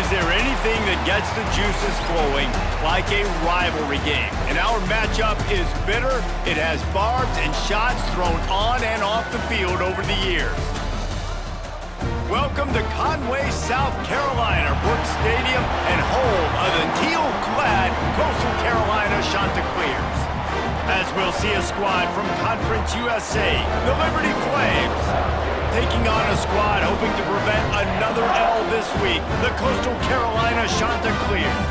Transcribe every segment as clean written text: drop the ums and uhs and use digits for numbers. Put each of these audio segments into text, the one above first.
there anything that gets the juices flowing like a rivalry game? And our matchup is bitter. It has barbs and shots thrown on and off the field over the years. Welcome to Conway, South Carolina, Brooks Stadium, and home of the teal-clad Coastal Carolina Chanticleers. As we'll see a squad from Conference USA, the Liberty Flames, taking on a squad hoping to prevent another L this week, the Coastal Carolina Chanticleers.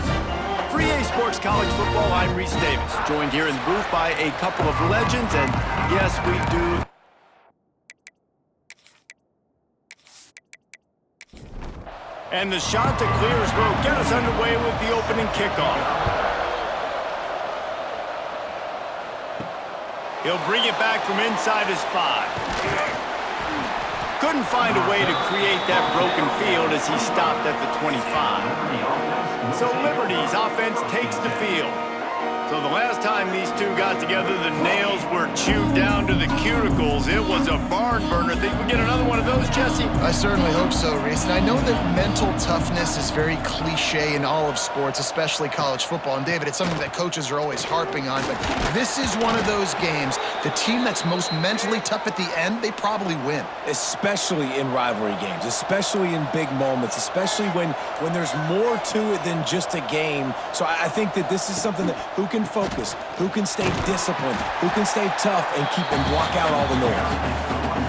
For EA Sports College Football, I'm Reese Davis, joined here in the booth by a couple of legends, and yes, we do. And the Chanticleers will get us underway with the opening kickoff. He'll bring it back from inside his 5. Couldn't find a way to create that broken field as he stopped at the 25. So Liberty's offense takes the field. So the last time these two got together, the nails were chewed down to the cuticles. It was a barn burner. Think we get another one of those, Jesse? I certainly hope so, Reese. And I know that mental toughness is very cliche in all of sports, especially college football. And David, it's something that coaches are always harping on. But this is one of those games, the team that's most mentally tough at the end, they probably win. Especially in rivalry games, especially in big moments, especially when there's more to it than just a game. So I think that this is something that who can focus, who can stay disciplined, who can stay tough and keep and block out all the noise.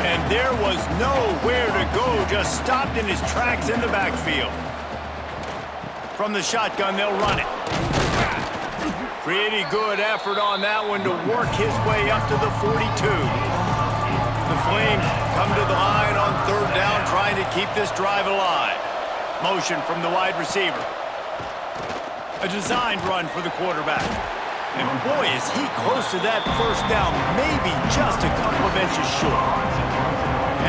And there was nowhere to go, just stopped in his tracks in the backfield. From the shotgun, they'll run it. Pretty good effort on that one to work his way up to the 42. The Flames come to the line on third down, trying to keep this drive alive. Motion from the wide receiver. A designed run for the quarterback. And boy, is he close to that first down, maybe just a couple of inches short.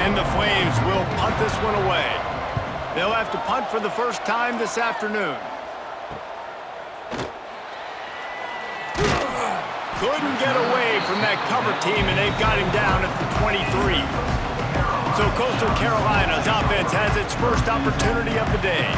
And the Flames will punt this one away. They'll have to punt for the first time this afternoon. Couldn't get away from that cover team, and they've got him down at the 23. So Coastal Carolina's offense has its first opportunity of the day.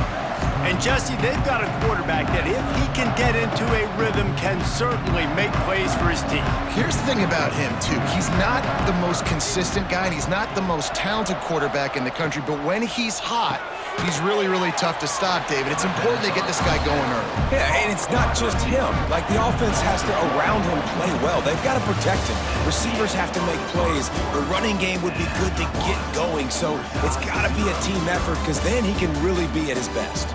And Jesse, they've got a quarterback that if he can get into a rhythm can certainly make plays for his team. Here's the thing about him, too. He's not the most consistent guy, and he's not the most talented quarterback in the country, but when he's hot, he's really, really tough to stop, David. It's important they get this guy going early. Yeah, and it's not just him. Like, the offense has to, around him, play well. They've got to protect him. Receivers have to make plays. The running game would be good to get going, so it's got to be a team effort because then he can really be at his best.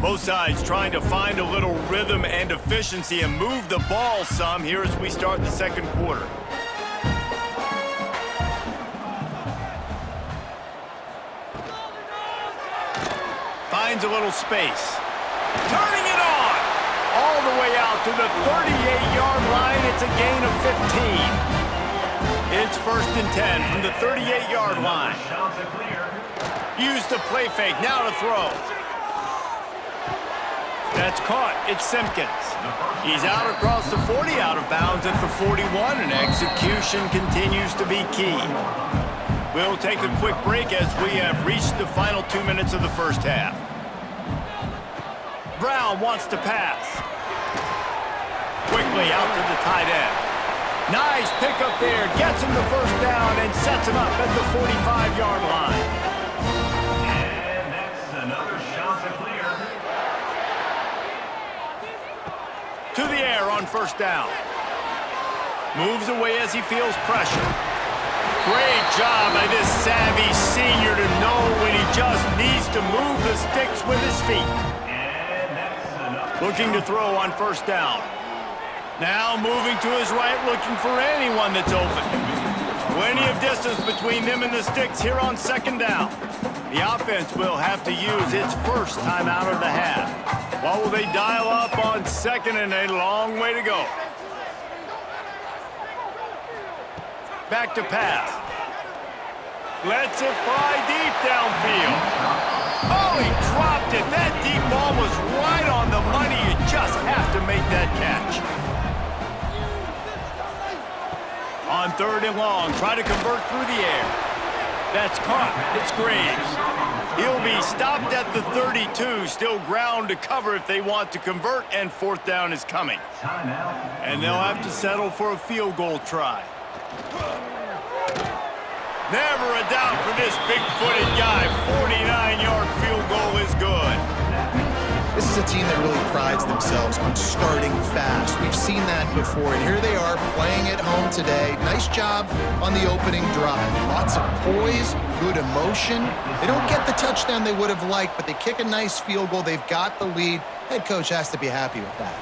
Both sides trying to find a little rhythm and efficiency and move the ball some here as we start the second quarter. Finds a little space. Turning it on! All the way out to the 38-yard line. It's a gain of 15. It's 1st and 10 from the 38-yard line. Use the play fake. Now to throw. That's caught. It's Simpkins. He's out across the 40, out of bounds at the 41, and execution continues to be key. We'll take a quick break as we have reached the final 2 minutes of the first half. Brown wants to pass. Quickly out to the tight end. Nice pickup there. Gets him the first down and sets him up at the 45-yard line. And that's another Chanticleer. To the air on first down. Moves away as he feels pressure. Great job by this savvy senior to know when he just needs to move the sticks with his feet. Looking to throw on first down. Now moving to his right, looking for anyone that's open. Plenty of distance between them and the sticks here on second down. The offense will have to use its first time out of the half. What will they dial up on second, and a long way to go? Back to pass. Lets it fly deep downfield. Oh, he dropped it. That deep ball was right on the money. You just have to make that catch. 3rd and long. Try to convert through the air. That's caught. It's Graves. He'll be stopped at the 32. Still ground to cover if they want to convert, and 4th down is coming. And they'll have to settle for a field goal try. Never a doubt for this big-footed guy. 49-yard field goal is good. This is a team that really prides themselves on starting fast. We've seen that before, and here they are playing at home today. Nice job on the opening drive. Lots of poise, good emotion. They don't get the touchdown they would have liked, but they kick a nice field goal. They've got the lead. Head coach has to be happy with that.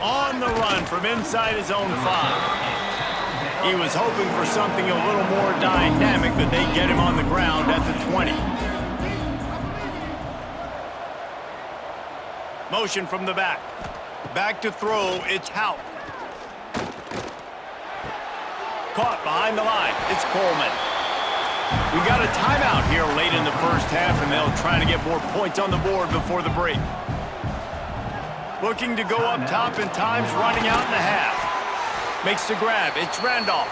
On the run from inside his own 5. He was hoping for something a little more dynamic, but they get him on the ground at the 20. Motion from the back. Back to throw, it's Hout. Caught behind the line, it's Coleman. We got a timeout here late in the first half, and they'll try to get more points on the board before the break. Looking to go up top, and time's running out in the half. Makes the grab, it's Randolph.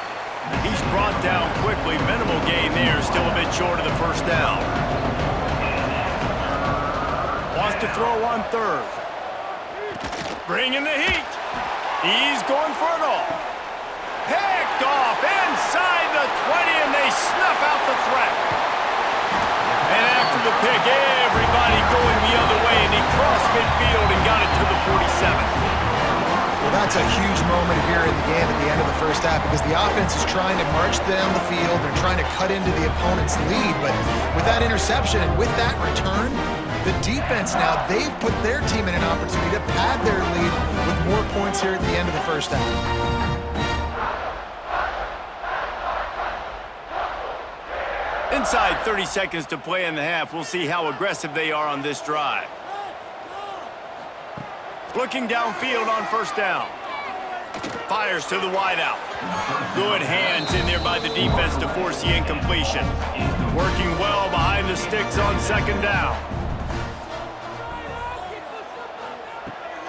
He's brought down quickly, minimal gain there, still a bit short of the 1st down. Wants to throw on 3rd. Bringing the heat. He's going for it all. Picked off inside the 20, and they snuff out the threat. And after the pick, everybody going the other way, and he crossed midfield and got it to the 47. Well, that's a huge moment here in the game at the end of the first half because the offense is trying to march down the field. They're trying to cut into the opponent's lead, but with that interception and with that return, the defense now, they've put their team in an opportunity to pad their lead with more points here at the end of the first half. Inside 30 seconds to play in the half. We'll see how aggressive they are on this drive. Looking downfield on 1st down. Fires to the wideout. Good hands in there by the defense to force the incompletion. Working well behind the sticks on 2nd down.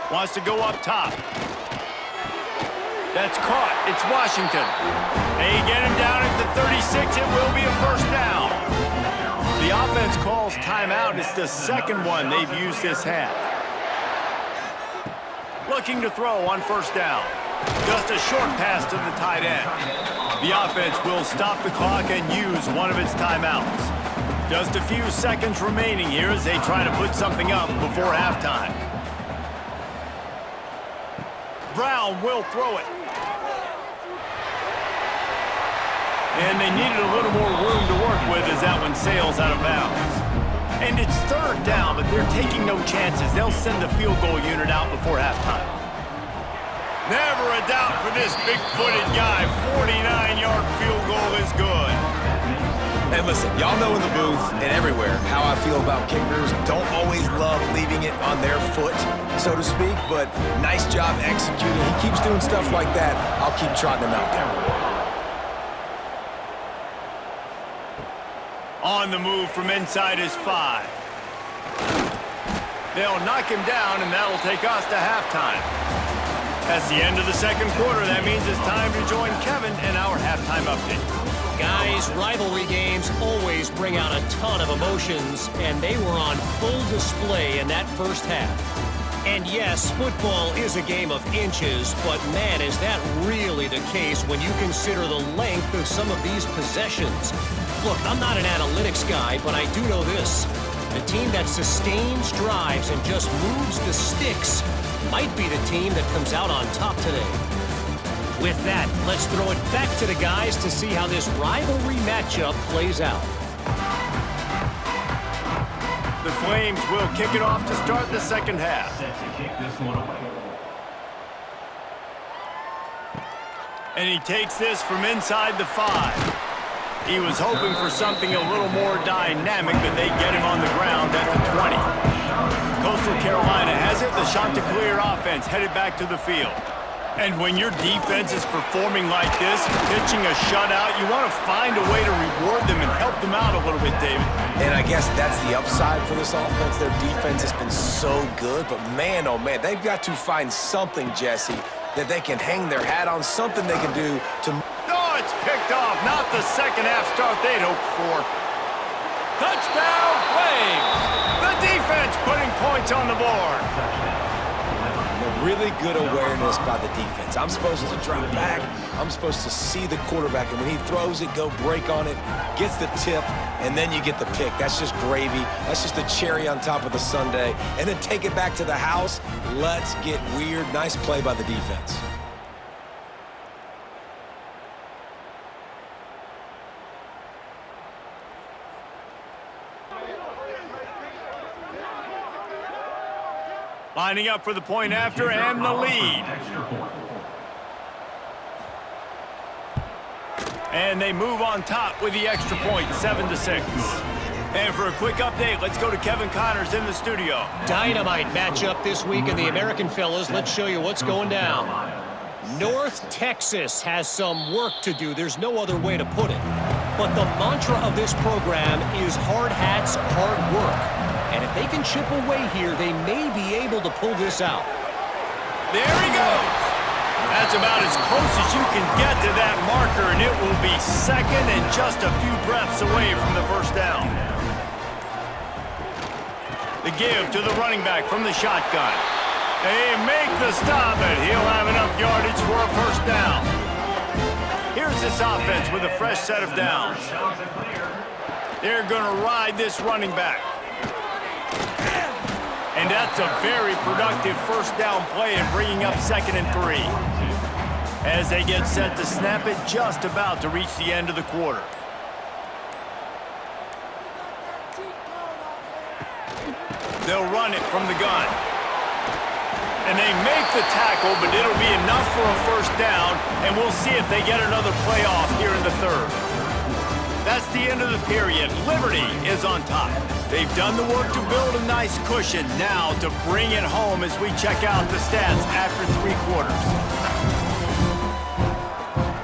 Wants to go up top. That's caught. It's Washington. They get him down at the 36. It will be a 1st down. The offense calls timeout. It's the 2nd one they've used this half. Looking to throw on 1st down. Just a short pass to the tight end. The offense will stop the clock and use one of its timeouts. Just a few seconds remaining here as they try to put something up before halftime. Brown will throw it. And they needed a little more room to work with as that one sails out of bounds. And it's 3rd down, but they're taking no chances. They'll send the field goal unit out before halftime. Never a doubt for this big-footed guy. 49-yard field goal is good. And listen, y'all know in the booth and everywhere how I feel about kickers. Don't always love leaving it on their foot, so to speak, but nice job executing. He keeps doing stuff like that. I'll keep trotting him out there. On the move from inside his 5. They'll knock him down, and that'll take us to halftime. That's the end of the 2nd quarter. That means it's time to join Kevin in our halftime update. Guys, rivalry games always bring out a ton of emotions, and they were on full display in that first half. And yes, football is a game of inches, but man, is that really the case when you consider the length of some of these possessions. Look, I'm not an analytics guy, but I do know this. The team that sustains drives and just moves the sticks might be the team that comes out on top today. With that, let's throw it back to the guys to see how this rivalry matchup plays out. The Flames will kick it off to start the 2nd half. Set to kick this one away. And he takes this from inside the 5. He was hoping for something a little more dynamic, but they get him on the ground at the 20. Coastal Carolina has it. The Chanticleer offense headed back to the field. And when your defense is performing like this, pitching a shutout, you want to find a way to reward them and help them out a little bit, David. And I guess that's the upside for this offense. Their defense has been so good, but man, oh man, they've got to find something, Jesse, that they can hang their hat on, something they can do to... Oh, that's picked off. Not the second half start they'd hoped for. Touchdown, Flames! The defense putting points on the board. Really good awareness by the defense. I'm supposed to drop back. I'm supposed to see the quarterback, and when he throws it, go break on it, gets the tip, and then you get the pick. That's just gravy. That's just a cherry on top of the sundae. And then take it back to the house. Let's get weird. Nice play by the defense. Lining up for the point after and the lead. And they move on top with the extra point, 7-6. And for a quick update, let's go to Kevin Connors in the studio. Dynamite matchup this week in the American, fellas. Let's show you what's going down. North Texas has some work to do. There's no other way to put it. But the mantra of this program is hard hats, hard work. And if they can chip away here, they may be able to pull this out. There he goes. That's about as close as you can get to that marker, and it will be second and just a few breaths away from the first down. The give to the running back from the shotgun. They make the stop, and he'll have enough yardage for a first down. Here's this offense with a fresh set of downs. They're going to ride this running back. And that's a very productive first down play and bringing up 2nd and 3. As they get set to snap it, just about to reach the end of the quarter. They'll run it from the gun. And they make the tackle, but it'll be enough for a first down, and we'll see if they get another play off here in the third. That's the end of the period. Liberty is on top. They've done the work to build a nice cushion. Now to bring it home as we check out the stats after 3 quarters.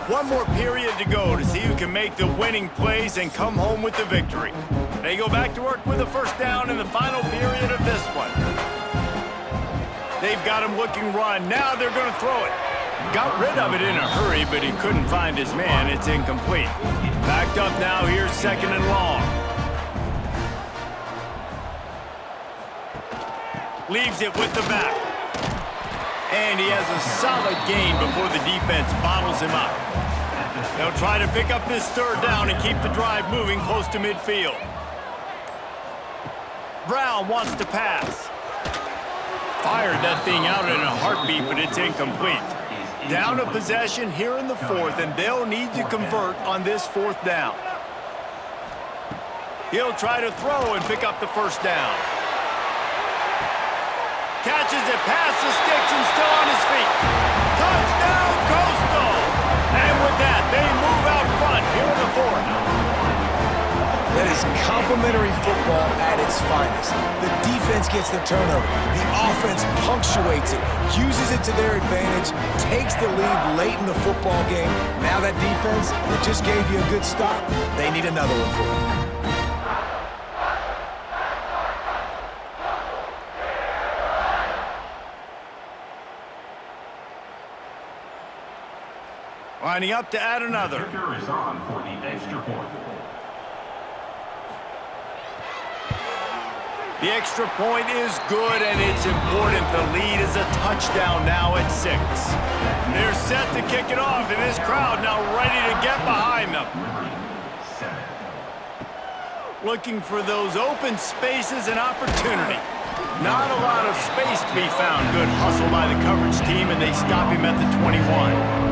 One more period to go to see who can make the winning plays and come home with the victory. They go back to work with a first down in the final period of this one. They've got him looking run. Now they're going to throw it. Got rid of it in a hurry, but he couldn't find his man. It's incomplete. Backed up now. Here's 2nd and long. Leaves it with the back. And he has a solid gain before the defense bottles him up. They'll try to pick up this third down and keep the drive moving close to midfield. Brown wants to pass. Fired that thing out in a heartbeat, but it's incomplete. Down a possession here in the 4th, and they'll need to convert on this 4th down. He'll try to throw and pick up the first down. Catches it past the sticks and still on his feet. Touchdown, Coastal! And with that, they move out front here in the 4th. That is complimentary football at its finest. The defense gets the turnover. The offense punctuates it, uses it to their advantage, takes the lead late in the football game. Now that defense that just gave you a good stop, they need another one for you. Lining up to add another. Kicker is on for the extra point. The extra point is good, and it's important. The lead is a touchdown now at 6. They're set to kick it off, and this crowd now ready to get behind them. Looking for those open spaces and opportunity. Not a lot of space to be found. Good hustle by the coverage team, and they stop him at the 21.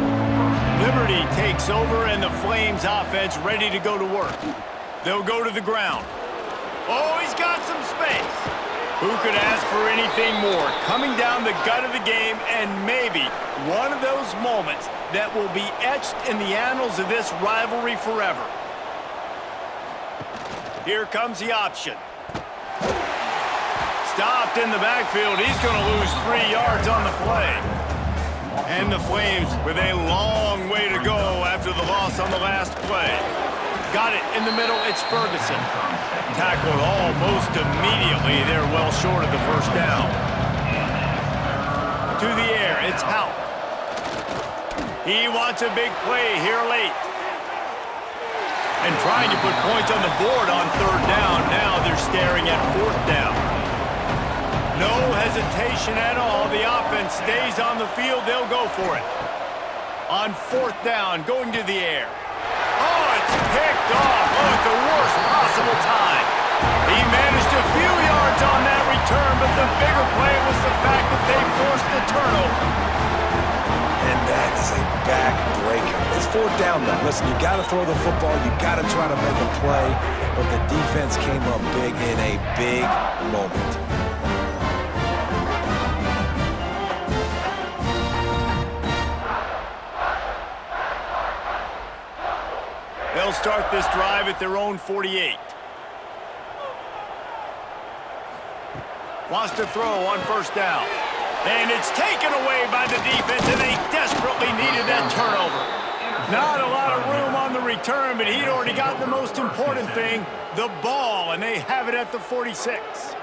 Liberty takes over, and the Flames offense ready to go to work. They'll go to the ground. Oh, he's got some space. Who could ask for anything more? Coming down the gut of the game, and maybe one of those moments that will be etched in the annals of this rivalry forever. Here comes the option. Stopped in the backfield. He's going to lose 3 yards on the play. And the Flames with a long way to go after the loss on the last play. Got it in the middle. It's Ferguson. Tackled almost immediately. They're well short of the first down. To the air. It's Hout. He wants a big play here late. And trying to put points on the board on third down. Now they're staring at fourth down. No hesitation at all. The offense stays on the field. They'll go for it. On fourth down, going to the air. Oh, it's picked off. Oh, at the worst possible time. He managed a few yards on that return, but the bigger play was the fact that they forced the turnover. And that is a backbreaker. It's fourth down, though. Listen, you got to throw the football. You got to try to make a play. But the defense came up big in a big moment. They'll start this drive at their own 48. Wants to throw on first down. And it's taken away by the defense, and they desperately needed that turnover. Not a lot of room on the return, but he'd already got the most important thing, the ball, and they have it at the 46.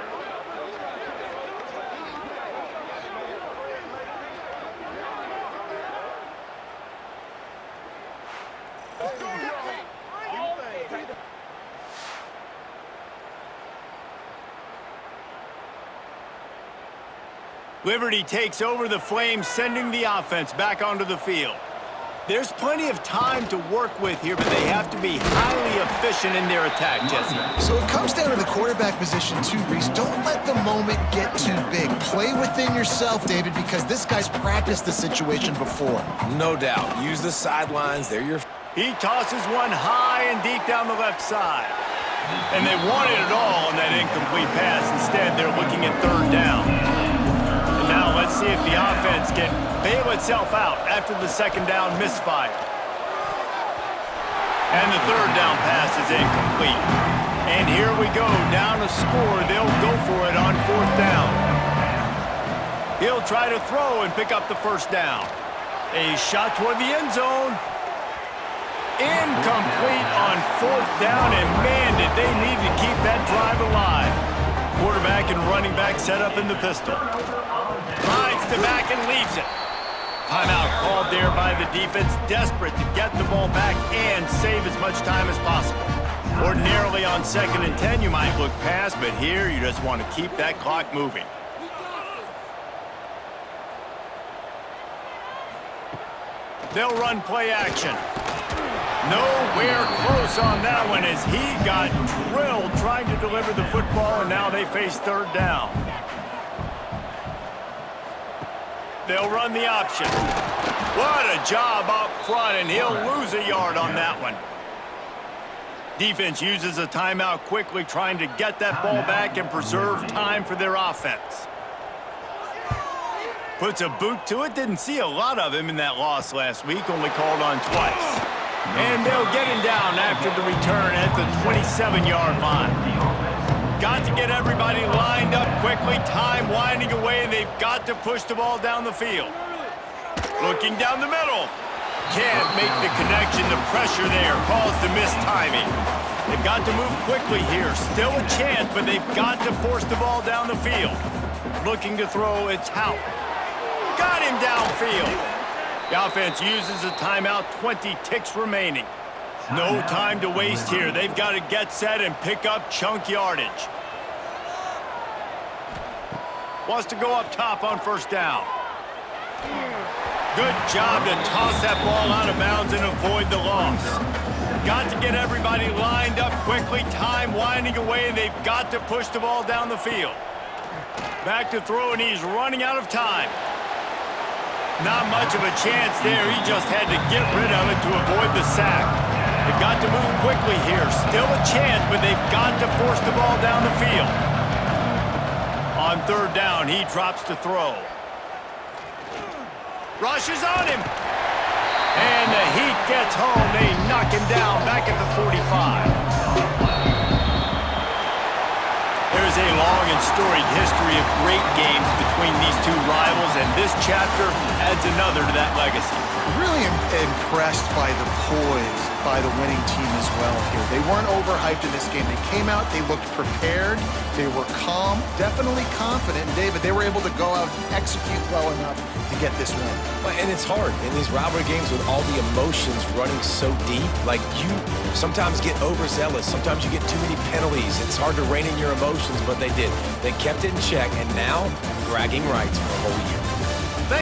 Liberty takes over the Flames, sending the offense back onto the field. There's plenty of time to work with here, but they have to be highly efficient in their attack, Jesse. So it comes down to the quarterback position too, Reese. Don't let the moment get too big. Play within yourself, David, because this guy's practiced the situation before. No doubt. Use the sidelines. They're your... He tosses one high and deep down the left side. And they wanted it all on that incomplete pass. Instead, they're looking at third down. Now let's see if the offense can bail itself out after the second down misfire. And the third down pass is incomplete. And here we go, down a score. They'll go for it on fourth down. He'll try to throw and pick up the first down. A shot toward the end zone. Incomplete on fourth down, and man, did they need to keep that drive alive. Quarterback and running back set up in the pistol. Rides the back and leaves it. Timeout called there by the defense, desperate to get the ball back and save as much time as possible. Ordinarily on 2nd and 10, you might look past, but here you just want to keep that clock moving. They'll run play action. Nowhere close on that one as he got drilled trying to deliver the football, and now they face third down. They'll run the option. What a job up front, and he'll lose a yard on that one. Defense uses a timeout quickly, trying to get that ball back and preserve time for their offense. Puts a boot to it. Didn't see a lot of him in that loss last week, only called on twice. And they'll get him down after the return at the 27-yard line. Got to get everybody lined up quickly, time winding away, and they've got to push the ball down the field. Looking down the middle. Can't make the connection. The pressure there caused the missed timing. They've got to move quickly here. Still a chance, but they've got to force the ball down the field. Looking to throw, it's Hout. Got him downfield. The offense uses a timeout, 20 ticks remaining. No time to waste here. They've got to get set and pick up chunk yardage. Wants to go up top on first down. Good job to toss that ball out of bounds and avoid the loss. Got to get everybody lined up quickly. Time winding away, and they've got to push the ball down the field. Back to throw, and he's running out of time. Not much of a chance there. He just had to get rid of it to avoid the sack. They've got to move quickly here. Still a chance, but they've got to force the ball down the field. On third down, he drops to throw. Rushes on him. And the Heat gets home. They knock him down back at the 45. There's a long and storied history of great games between these two rivals, and this chapter adds another to that legacy. Really impressed by the poise by the winning team as well here. They weren't overhyped in this game. They came out, they looked prepared, they were calm, definitely confident. And David, they were able to go out and execute well enough to get this win. And it's hard in these rivalry games with all the emotions running so deep. Like, you sometimes get overzealous. Sometimes you get too many penalties. It's hard to rein in your emotions, but they did. They kept it in check, and now bragging rights for a whole year.